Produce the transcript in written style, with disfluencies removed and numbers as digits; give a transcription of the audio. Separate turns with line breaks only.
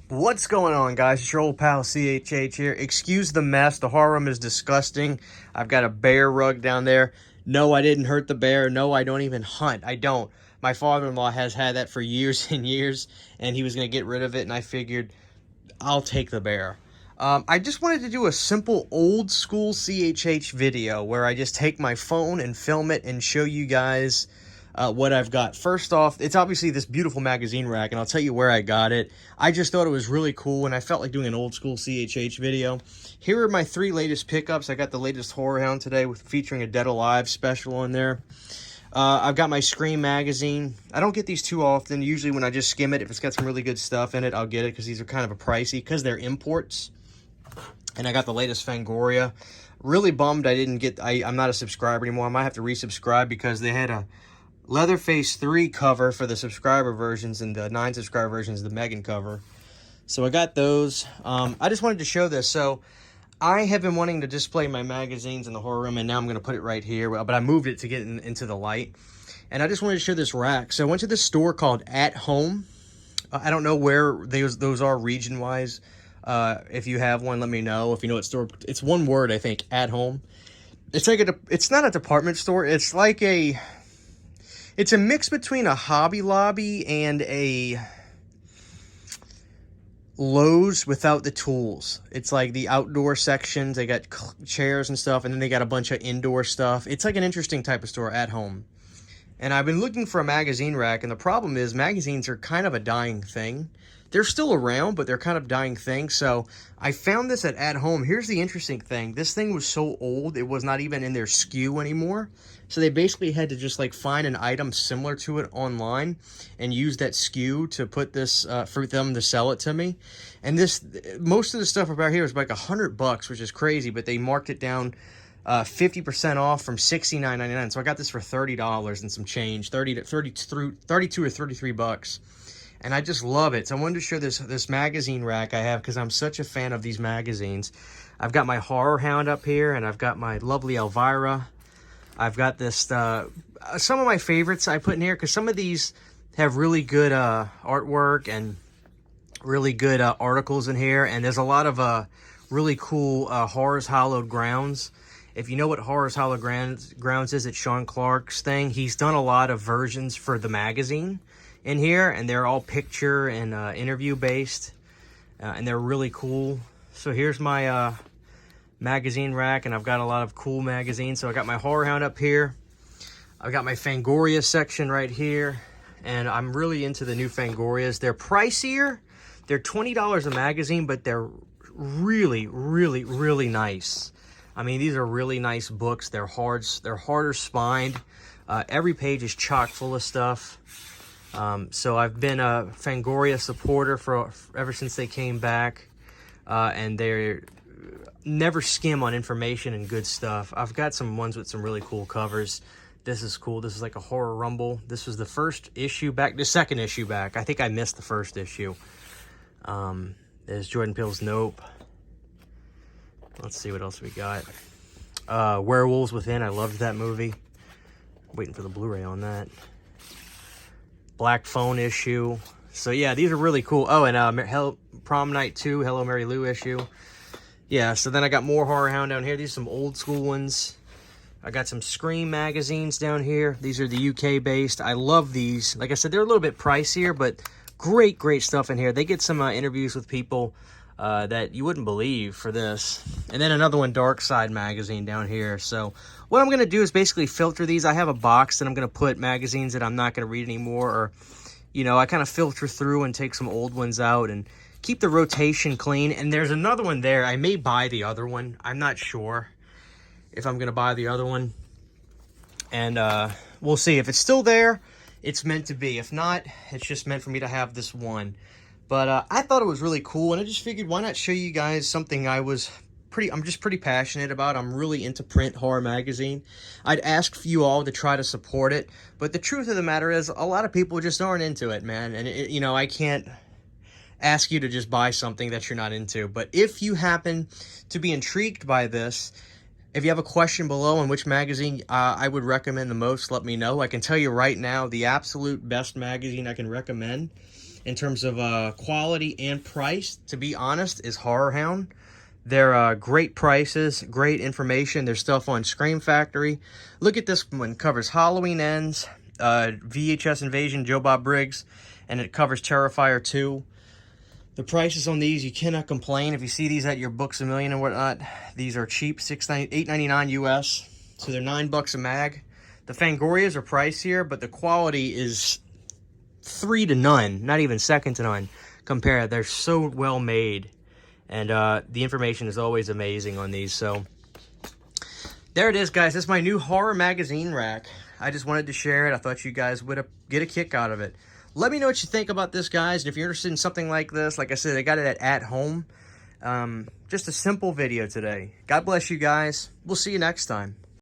What's going on, guys? It's your old pal CHH here. Excuse the mess. The horror room is disgusting. I've got a bear rug down there. No, I didn't hurt the bear. No, I don't even hunt. I don't. My father-in-law has had that for years and years, and he was going to get rid of it, and I figured I'll take the bear. I just wanted to do a simple old school CHH video where I just take my phone and film it and show you guys what I've got. First off, it's obviously this beautiful magazine rack, and I'll tell you where I got it. I just thought it was really cool, and I felt like doing an old school CHH video. Here are my 3 latest pickups. I got the latest Horror Hound today with featuring a Dead Alive special on there. I've got my Scream magazine. I don't get these too often. Usually when I just skim it, if it's got some really good stuff in it, I'll get it because these are kind of a pricey because they're imports. And I got the latest Fangoria. Really bummed I didn't get... I'm not a subscriber anymore. I might have to resubscribe because they had a Leatherface 3 cover for the subscriber versions, and the 9 subscriber versions, the Megan cover. So I got those. I just wanted to show this. So I have been wanting to display my magazines in the horror room, and now I'm going to put it right here. But I moved it to get into the light. And I just wanted to show this rack. So I went to this store called AtHome. I don't know where those are region-wise. If you have one, let me know. If you know what store, it's one word, I think, AtHome. It's like it's not a department store. It's like it's a mix between a Hobby Lobby and a Lowe's without the tools. It's like the outdoor sections. They got chairs and stuff, and then they got a bunch of indoor stuff. It's like an interesting type of store, AtHome. And I've been looking for a magazine rack, and the problem is magazines are kind of a dying thing. They're still around, but they're kind of dying thing. So I found this at AtHome. Here's the interesting thing. This thing was so old, it was not even in their SKU anymore. So they basically had to just like find an item similar to it online and use that SKU to put this for them to sell it to me. And most of the stuff about here is like $100, which is crazy, but they marked it down 50% off from $69.99. So I got this for $30 and some change, 32 or 33 bucks. And I just love it. So I wanted to show this magazine rack I have because I'm such a fan of these magazines. I've got my Horror Hound up here, and I've got my lovely Elvira. I've got this, some of my favorites I put in here because some of these have really good artwork and really good articles in here. And there's a lot of really cool Horrors Hallowed Grounds. If you know what Horrors Hallowed Grounds is, it's Sean Clark's thing. He's done a lot of versions for the magazine in here, and they're all picture and interview based, and they're really cool. So here's my magazine rack, and I've got a lot of cool magazines. So I got my Horror Hound up here. I've got my Fangoria section right here, and I'm really into the new Fangorias. They're pricier. They're $20 a magazine, but they're really, really, really nice. I mean, these are really nice books. They're harder spined. Every page is chock full of stuff. So I've been a Fangoria supporter ever since they came back, and they're never skim on information and good stuff. I've got some ones with some really cool covers. This is cool. This is like a Horror Rumble. This was the first issue back, the second issue back. I think I missed the first issue. There's Jordan Peele's Nope. Let's see what else we got. Werewolves Within. I loved that movie. Waiting for the Blu-ray on that. Black Phone issue. So yeah, these are really cool. Oh, and Prom Night 2, Hello Mary Lou issue. Yeah, so then I got more Horror Hound down here. These are some old school ones. I got some Scream magazines down here. These are the UK based. I love these. Like I said, they're a little bit pricier, but great stuff in here. They get some interviews with people that you wouldn't believe for this. And then another one, Dark Side magazine down here. So what I'm going to do is basically filter these. I have a box that I'm going to put magazines that I'm not going to read anymore, or, you know, I kind of filter through and take some old ones out and keep the rotation clean. And there's another one there. I may buy the other one. I'm not sure if I'm going to buy the other one. And we'll see. If it's still there, it's meant to be. If not, it's just meant for me to have this one. But I thought it was really cool, and I just figured, why not show you guys something I'm just pretty passionate about. I'm really into print horror magazine. I'd ask you all to try to support it, but the truth of the matter is, a lot of people just aren't into it, man. And you know, I can't ask you to just buy something that you're not into. But if you happen to be intrigued by this, if you have a question below on which magazine I would recommend the most, let me know. I can tell you right now, the absolute best magazine I can recommend in terms of quality and price, to be honest, is Horror Hound. They're great prices, great information. There's stuff on Scream Factory. Look at this one. Covers Halloween Ends, VHS Invasion, Joe Bob Briggs, and it covers Terrifier 2. The prices on these, you cannot complain. If you see these at your Books A Million and whatnot, these are cheap, $8.99 US. So they're $9 a mag. The Fangorias are pricier, but the quality is 3 to none, not even second to none. Compared, they're so well made, and the information is always amazing on these. So there it is, guys. That's my new horror magazine rack. I just wanted to share it. I thought you guys would get a kick out of it. Let me know what you think about this, guys. And if you're interested in something like this, like I said, I got it at AtHome. Just a simple video today. God bless you guys. We'll see you next time.